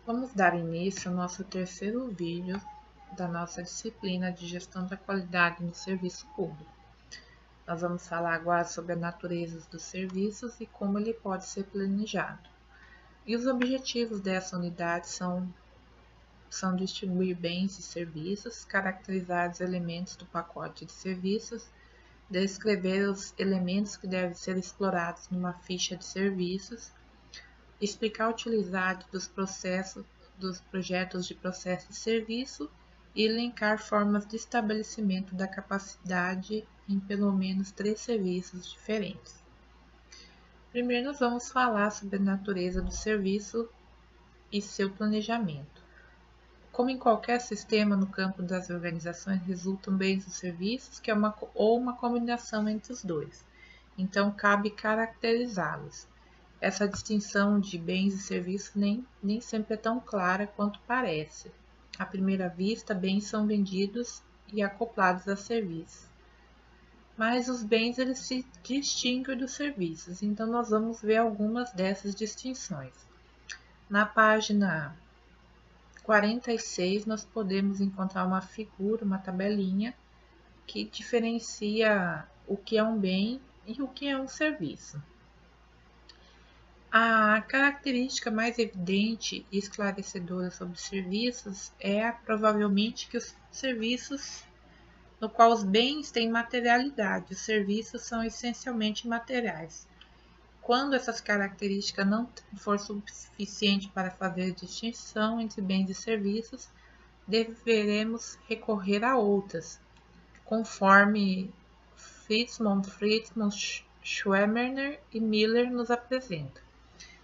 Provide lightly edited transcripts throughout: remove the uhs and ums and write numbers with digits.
Vamos dar início ao nosso terceiro vídeo da nossa disciplina de gestão da qualidade no serviço público. Nós vamos falar agora sobre a natureza dos serviços e como ele pode ser planejado. E os objetivos dessa unidade são distribuir bens e serviços, caracterizar os elementos do pacote de serviços, descrever os elementos que devem ser explorados numa ficha de serviços, explicar a utilidade dos projetos de processo de serviço e elencar formas de estabelecimento da capacidade em pelo menos 3 serviços diferentes. Primeiro, nós vamos falar sobre a natureza do serviço e seu planejamento. Como em qualquer sistema no campo das organizações, resultam bens e serviços, que é uma combinação entre os dois. Então, cabe caracterizá-los. Essa distinção de bens e serviços nem sempre é tão clara quanto parece. À primeira vista, bens são vendidos e acoplados a serviços. Mas os bens eles se distinguem dos serviços, então nós vamos ver algumas dessas distinções. Na página 46, nós podemos encontrar uma figura, uma tabelinha, que diferencia o que é um bem e o que é um serviço. A característica mais evidente e esclarecedora sobre os serviços é provavelmente que os serviços, no qual os bens têm materialidade, os serviços são essencialmente materiais. Quando essas características não for suficiente para fazer a distinção entre bens e serviços, deveremos recorrer a outras, conforme Fritzman, Schwemmer e Miller nos apresentam.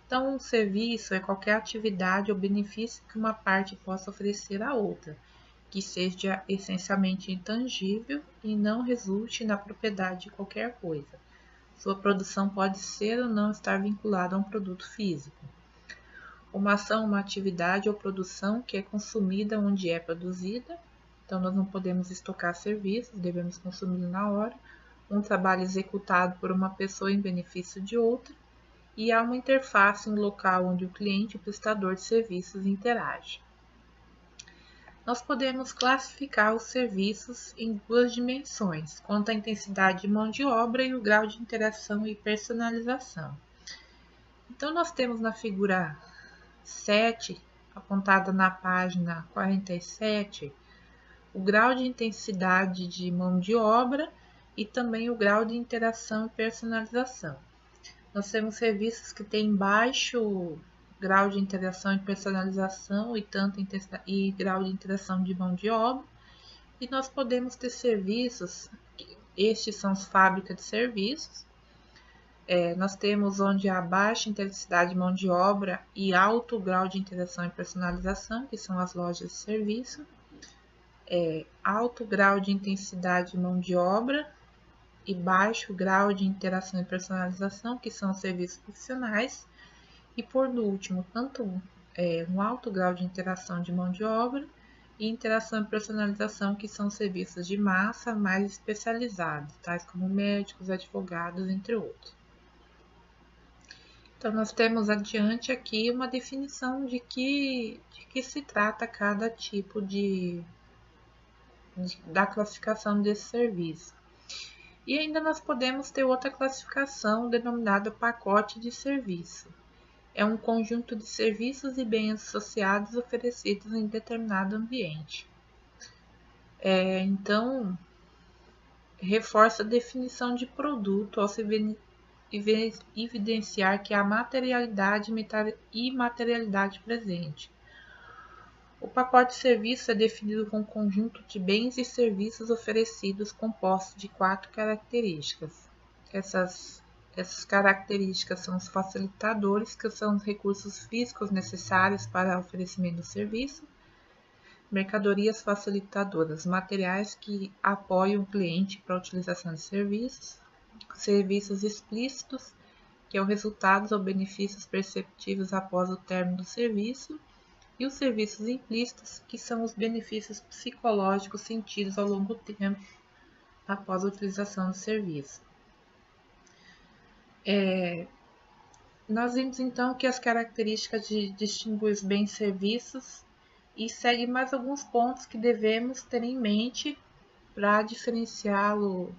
Então, um serviço é qualquer atividade ou benefício que uma parte possa oferecer à outra, que seja essencialmente intangível e não resulte na propriedade de qualquer coisa. Sua produção pode ser ou não estar vinculada a um produto físico. Uma ação, uma atividade ou produção que é consumida onde é produzida. Então, nós não podemos estocar serviços, devemos consumi-lo na hora. Um trabalho executado por uma pessoa em benefício de outra. E há uma interface no local onde o cliente e o prestador de serviços interagem. Nós podemos classificar os serviços em duas dimensões, quanto à intensidade de mão de obra e o grau de interação e personalização. Então, nós temos na figura 7, apontada na página 47, o grau de intensidade de mão de obra e também o grau de interação e personalização. Nós temos serviços que têm baixo grau de interação e personalização e grau de interação de mão de obra. E nós podemos ter serviços, estes são as fábricas de serviços. Nós temos onde há baixa intensidade de mão de obra e alto grau de interação e personalização, que são as lojas de serviço. Alto grau de intensidade de mão de obra e baixo grau de interação e personalização, que são os serviços profissionais, e por último, tanto um alto grau de interação de mão de obra e interação e personalização, que são serviços de massa mais especializados, tais como médicos, advogados, entre outros. Então, nós temos adiante aqui uma definição de que se trata cada tipo da classificação desse serviço. E ainda nós podemos ter outra classificação denominada pacote de serviço. É um conjunto de serviços e bens associados oferecidos em determinado ambiente. Então, reforça a definição de produto ao se evidenciar que há materialidade e imaterialidade presente. O pacote de serviço é definido como um conjunto de bens e serviços oferecidos compostos de 4 características. Essas características são os facilitadores, que são os recursos físicos necessários para o oferecimento do serviço. Mercadorias facilitadoras, materiais que apoiam o cliente para a utilização de serviços. Serviços explícitos, que é o resultado ou benefícios perceptíveis após o término do serviço. E os serviços implícitos, que são os benefícios psicológicos sentidos ao longo do tempo após a utilização do serviço. Nós vimos então que as características de distinguir os bens e serviços e segue mais alguns pontos que devemos ter em mente para diferenciá-lo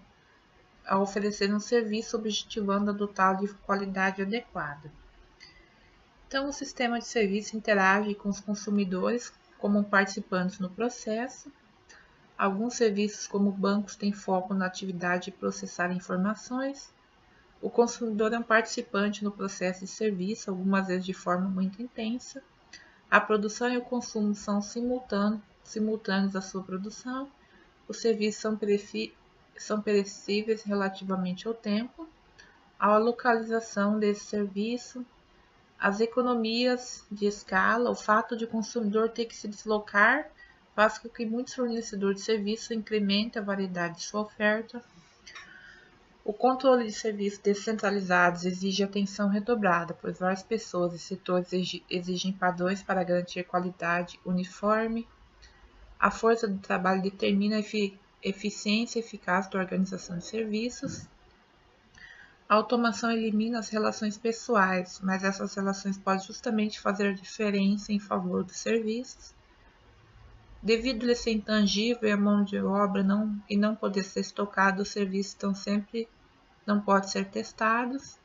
ao oferecer um serviço, objetivando adotá-lo de qualidade adequada. Então, o sistema de serviço interage com os consumidores como participantes no processo. Alguns serviços, como bancos, têm foco na atividade de processar informações. O consumidor é um participante no processo de serviço, algumas vezes de forma muito intensa. A produção e o consumo são simultâneos à sua produção. Os serviços são perecíveis relativamente ao tempo. A localização desse serviço, as economias de escala, o fato de o consumidor ter que se deslocar faz com que muitos fornecedores de serviços incrementem a variedade de sua oferta. O controle de serviços descentralizados exige atenção redobrada, pois várias pessoas e setores exigem padrões para garantir qualidade uniforme. A força do trabalho determina a eficiência e eficácia da organização de serviços. A automação elimina as relações pessoais, mas essas relações podem justamente fazer a diferença em favor dos serviços. Devido a ser intangível e a mão de obra não poder ser estocada, os serviços não podem ser testados.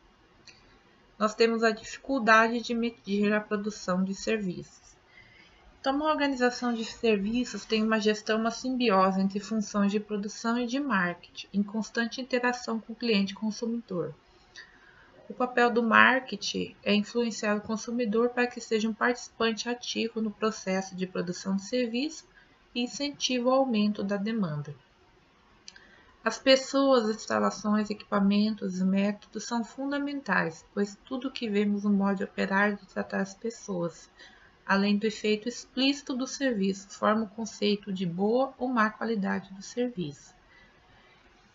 Nós temos a dificuldade de medir a produção de serviços. Então, uma organização de serviços tem uma gestão, uma simbiose entre funções de produção e de marketing, em constante interação com o cliente e consumidor. O papel do marketing é influenciar o consumidor para que seja um participante ativo no processo de produção de serviço e incentiva o aumento da demanda. As pessoas, instalações, equipamentos e métodos são fundamentais, pois tudo o que vemos no modo de operar de tratar as pessoas, além do efeito explícito do serviço, forma o conceito de boa ou má qualidade do serviço.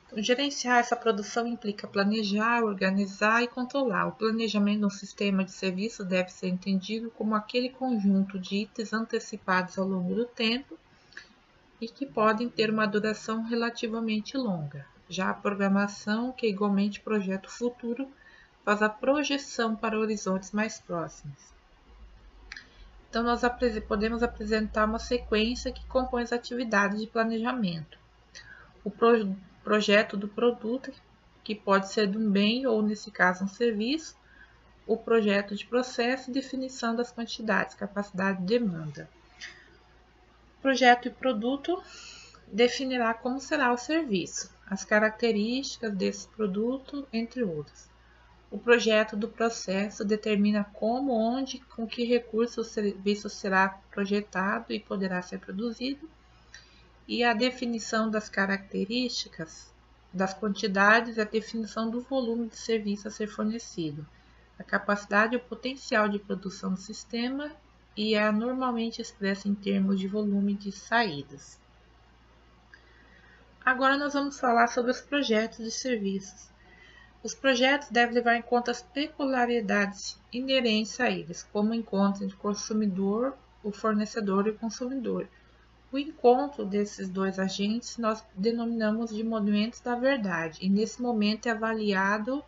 Então, gerenciar essa produção implica planejar, organizar e controlar. O planejamento de um sistema de serviço deve ser entendido como aquele conjunto de itens antecipados ao longo do tempo e que podem ter uma duração relativamente longa. Já a programação, que igualmente projeta o futuro, faz a projeção para horizontes mais próximos. Então, nós podemos apresentar uma sequência que compõe as atividades de planejamento. O projeto do produto, que pode ser de um bem ou, nesse caso, um serviço. O projeto de processo e definição das quantidades, capacidade e demanda. Projeto e produto definirá como será o serviço, as características desse produto, entre outros. O projeto do processo determina como, onde, com que recursos o serviço será projetado e poderá ser produzido. E a definição das características, das quantidades, a definição do volume de serviço a ser fornecido, a capacidade e o potencial de produção do sistema e é normalmente expressa em termos de volume de saídas. Agora nós vamos falar sobre os projetos de serviços. Os projetos devem levar em conta as peculiaridades inerentes a eles, como o encontro entre o consumidor, o fornecedor e o consumidor. O encontro desses dois agentes nós denominamos de momentos da verdade, e nesse momento é avaliado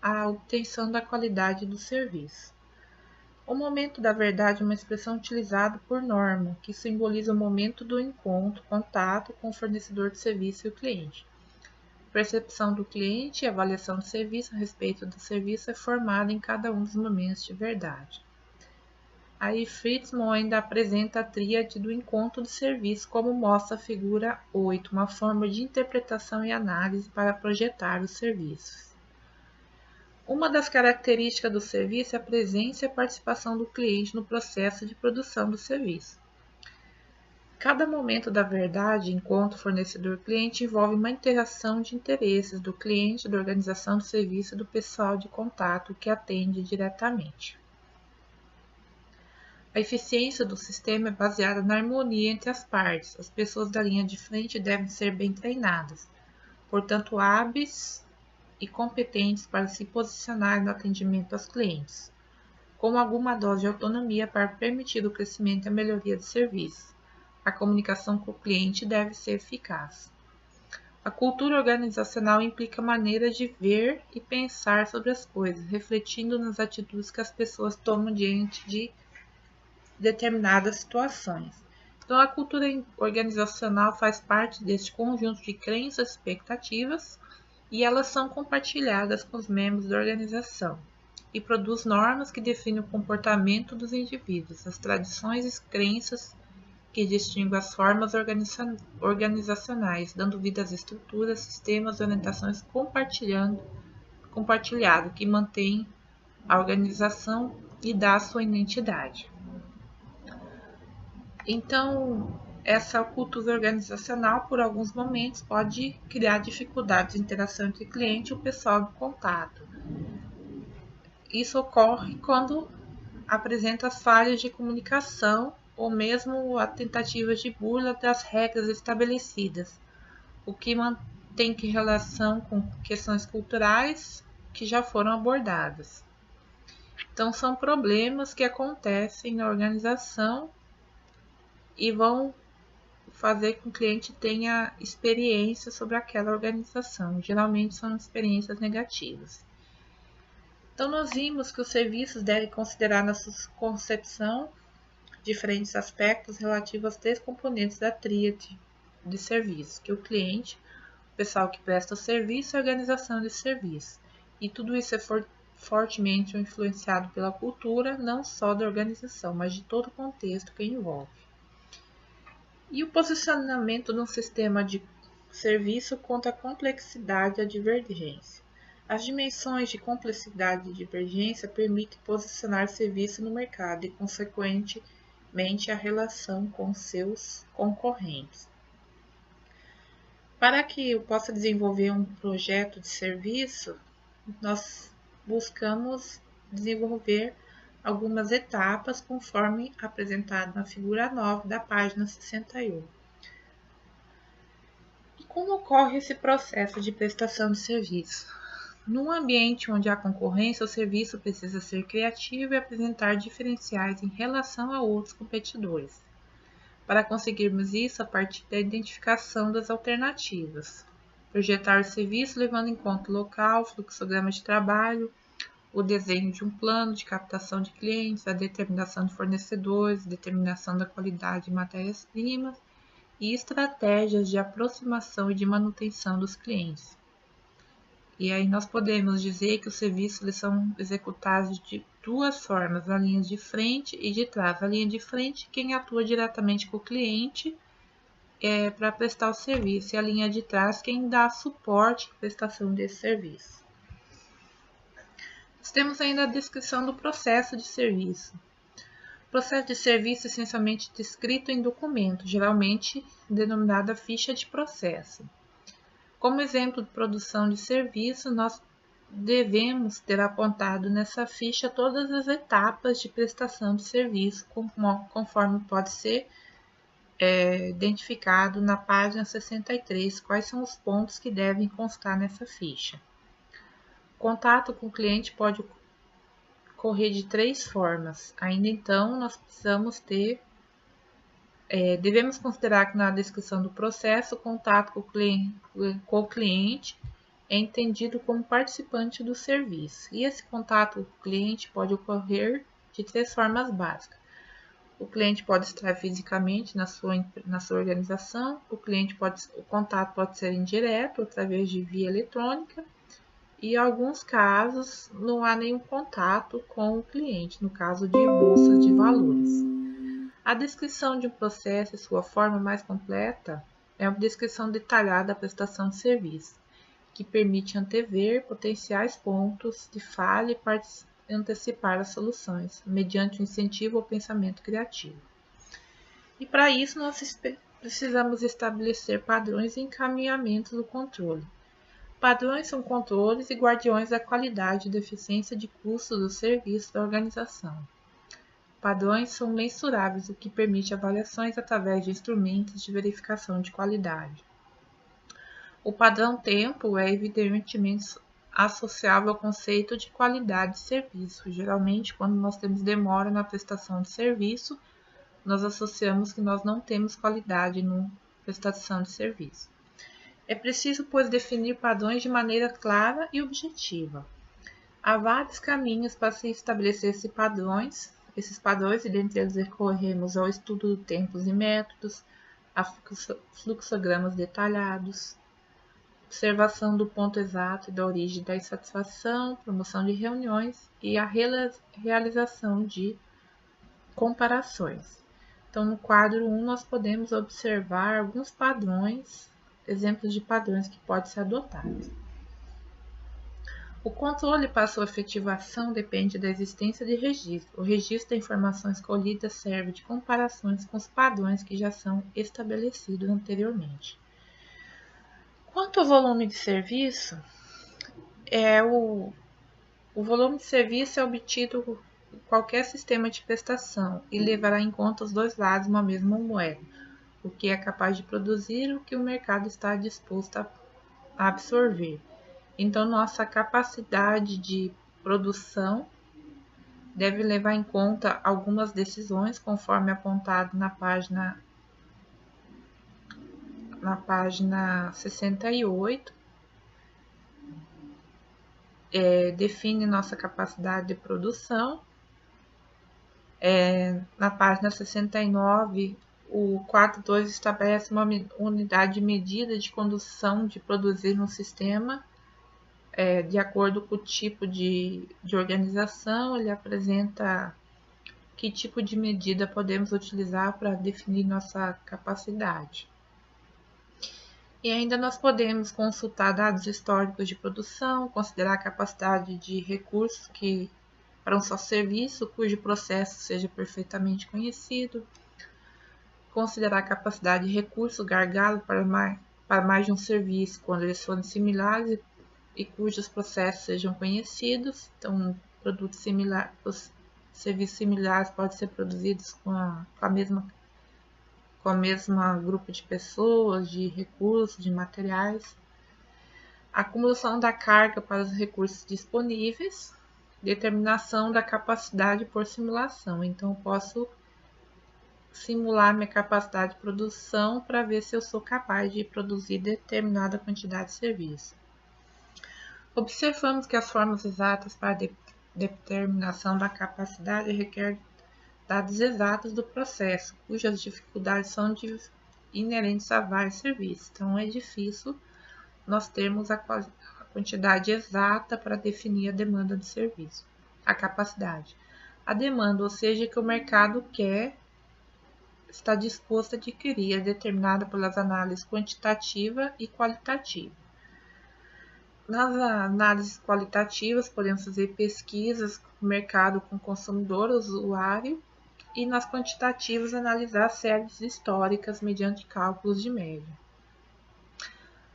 a obtenção da qualidade do serviço. O momento da verdade é uma expressão utilizada por norma, que simboliza o momento do encontro, contato com o fornecedor de serviço e o cliente. A percepção do cliente e a avaliação do serviço a respeito do serviço é formada em cada um dos momentos de verdade. Aí Fritzman ainda apresenta a tríade do encontro do serviço, como mostra a figura 8, uma forma de interpretação e análise para projetar os serviços. Uma das características do serviço é a presença e a participação do cliente no processo de produção do serviço. Cada momento da verdade, encontro fornecedor-cliente, envolve uma interação de interesses do cliente, da organização do serviço e do pessoal de contato que atende diretamente. A eficiência do sistema é baseada na harmonia entre as partes. As pessoas da linha de frente devem ser bem treinadas, portanto hábeis e competentes para se posicionar no atendimento aos clientes, com alguma dose de autonomia para permitir o crescimento e a melhoria do serviço. A comunicação com o cliente deve ser eficaz. A cultura organizacional implica maneiras de ver e pensar sobre as coisas, refletindo nas atitudes que as pessoas tomam diante de determinadas situações. Então, a cultura organizacional faz parte deste conjunto de crenças e expectativas e elas são compartilhadas com os membros da organização e produz normas que definem o comportamento dos indivíduos, as tradições e crenças que distinguem as formas organizacionais, dando vida às estruturas, sistemas e orientações compartilhado que mantém a organização e dá sua identidade. Então, essa cultura organizacional, por alguns momentos, pode criar dificuldades de interação entre cliente e o pessoal do contato. Isso ocorre quando apresenta falhas de comunicação ou mesmo a tentativa de burla das regras estabelecidas, o que mantém relação com questões culturais que já foram abordadas. Então, são problemas que acontecem na organização e vão fazer com que o cliente tenha experiência sobre aquela organização. Geralmente são experiências negativas. Então, nós vimos que os serviços devem considerar na sua concepção diferentes aspectos relativos aos 3 componentes da tríade de serviço, que é o cliente, o pessoal que presta o serviço e a organização de serviço. E tudo isso é fortemente influenciado pela cultura, não só da organização, mas de todo o contexto que envolve. E o posicionamento de um sistema de serviço contra a complexidade e a divergência. As dimensões de complexidade e divergência permitem posicionar serviço no mercado e, consequentemente, a relação com seus concorrentes. Para que eu possa desenvolver um projeto de serviço, nós buscamos desenvolver algumas etapas conforme apresentado na figura 9 da página 61. E como ocorre esse processo de prestação de serviço? Num ambiente onde há concorrência, o serviço precisa ser criativo e apresentar diferenciais em relação a outros competidores. Para conseguirmos isso, a partir da identificação das alternativas, projetar o serviço levando em conta o local, fluxograma de trabalho, o desenho de um plano de captação de clientes, a determinação de fornecedores, determinação da qualidade de matérias-primas e estratégias de aproximação e de manutenção dos clientes. E aí nós podemos dizer que os serviços são executados de 2 formas, a linha de frente e de trás. A linha de frente, quem atua diretamente com o cliente para prestar o serviço, e a linha de trás, quem dá suporte à prestação desse serviço. Nós temos ainda a descrição do processo de serviço. O processo de serviço é essencialmente descrito em documento, geralmente denominada ficha de processo. Como exemplo de produção de serviço, nós devemos ter apontado nessa ficha todas as etapas de prestação de serviço, conforme pode ser identificado na página 63, quais são os pontos que devem constar nessa ficha. O contato com o cliente pode ocorrer de 3 formas. Ainda então, nós precisamos devemos considerar que na descrição do processo, o contato com o cliente é entendido como participante do serviço. E esse contato com o cliente pode ocorrer de 3 formas básicas. O cliente pode estar fisicamente na sua organização, o contato pode ser indireto, através de via eletrônica, e em alguns casos não há nenhum contato com o cliente, no caso de bolsas de valores. A descrição de um processo e sua forma mais completa é uma descrição detalhada da prestação de serviço, que permite antever potenciais pontos de falha e antecipar as soluções, mediante o incentivo ao pensamento criativo. E para isso, nós precisamos estabelecer padrões e encaminhamentos do controle. Padrões são controles e guardiões da qualidade e da eficiência de custo do serviço da organização. Padrões são mensuráveis, o que permite avaliações através de instrumentos de verificação de qualidade. O padrão tempo é evidentemente associável ao conceito de qualidade de serviço. Geralmente, quando nós temos demora na prestação de serviço, nós associamos que nós não temos qualidade na prestação de serviço. É preciso, pois, definir padrões de maneira clara e objetiva. Há vários caminhos para se estabelecer esses padrões, e dentre eles recorremos ao estudo de tempos e métodos, a fluxogramas detalhados, observação do ponto exato e da origem da insatisfação, promoção de reuniões e a realização de comparações. Então, no quadro 1, nós podemos observar alguns padrões, exemplos de padrões que podem ser adotados. O controle para sua efetivação depende da existência de registro. O registro da informação escolhida serve de comparações com os padrões que já são estabelecidos anteriormente. Quanto ao volume de serviço, o volume de serviço é obtido por qualquer sistema de prestação e levará em conta os dois lados de uma mesma moeda, o que é capaz de produzir e o que o mercado está disposto a absorver. Então, nossa capacidade de produção deve levar em conta algumas decisões, conforme apontado na página 68. Define nossa capacidade de produção. Na página 69, o quadro 2 estabelece uma unidade de medida de condução de produzir um sistema. De acordo com o tipo de organização, ele apresenta que tipo de medida podemos utilizar para definir nossa capacidade. E ainda nós podemos consultar dados históricos de produção, considerar a capacidade de recursos para um só serviço, cujo processo seja perfeitamente conhecido, considerar a capacidade de recurso gargalo para mais de um serviço, quando eles forem similares e cujos processos sejam conhecidos. Então, os serviços similares podem ser produzidos com a mesma grupo de pessoas, de recursos, de materiais. Acumulação da carga para os recursos disponíveis, determinação da capacidade por simulação. Então, eu posso simular minha capacidade de produção para ver se eu sou capaz de produzir determinada quantidade de serviço. Observamos que as formas exatas para a determinação da capacidade requerem dados exatos do processo, cujas dificuldades são inerentes a vários serviços. Então, é difícil nós termos a quantidade exata para definir a demanda de serviço. A capacidade. A demanda, ou seja, que o mercado está disposto a adquirir, é determinada pelas análises quantitativa e qualitativa. Nas análises qualitativas, podemos fazer pesquisas no mercado com consumidor, usuário, e nas quantitativas, analisar séries históricas mediante cálculos de média.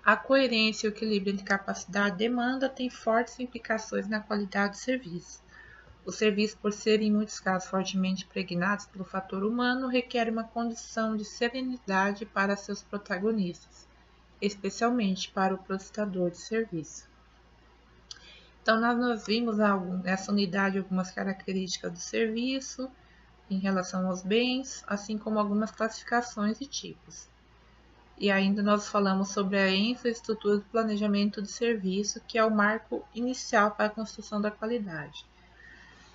A coerência e o equilíbrio entre capacidade e demanda têm fortes implicações na qualidade do serviço. Os serviços, por serem em muitos casos fortemente impregnados pelo fator humano, requerem uma condição de serenidade para seus protagonistas, especialmente para o prestador de serviço. Então, nós vimos nessa unidade algumas características do serviço em relação aos bens, assim como algumas classificações e tipos. E ainda nós falamos sobre a infraestrutura do planejamento de serviço, que é o marco inicial para a construção da qualidade.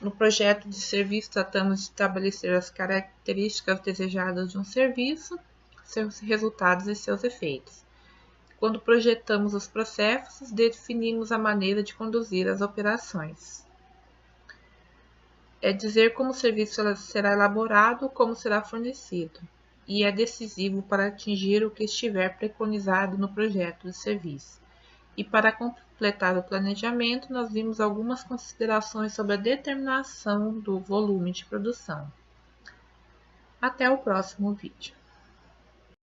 No projeto de serviço, tratamos de estabelecer as características desejadas de um serviço, seus resultados e seus efeitos. Quando projetamos os processos, definimos a maneira de conduzir as operações. É dizer como o serviço será elaborado ou como será fornecido, e é decisivo para atingir o que estiver preconizado no projeto de serviço. E para completar o planejamento, nós vimos algumas considerações sobre a determinação do volume de produção. Até o próximo vídeo.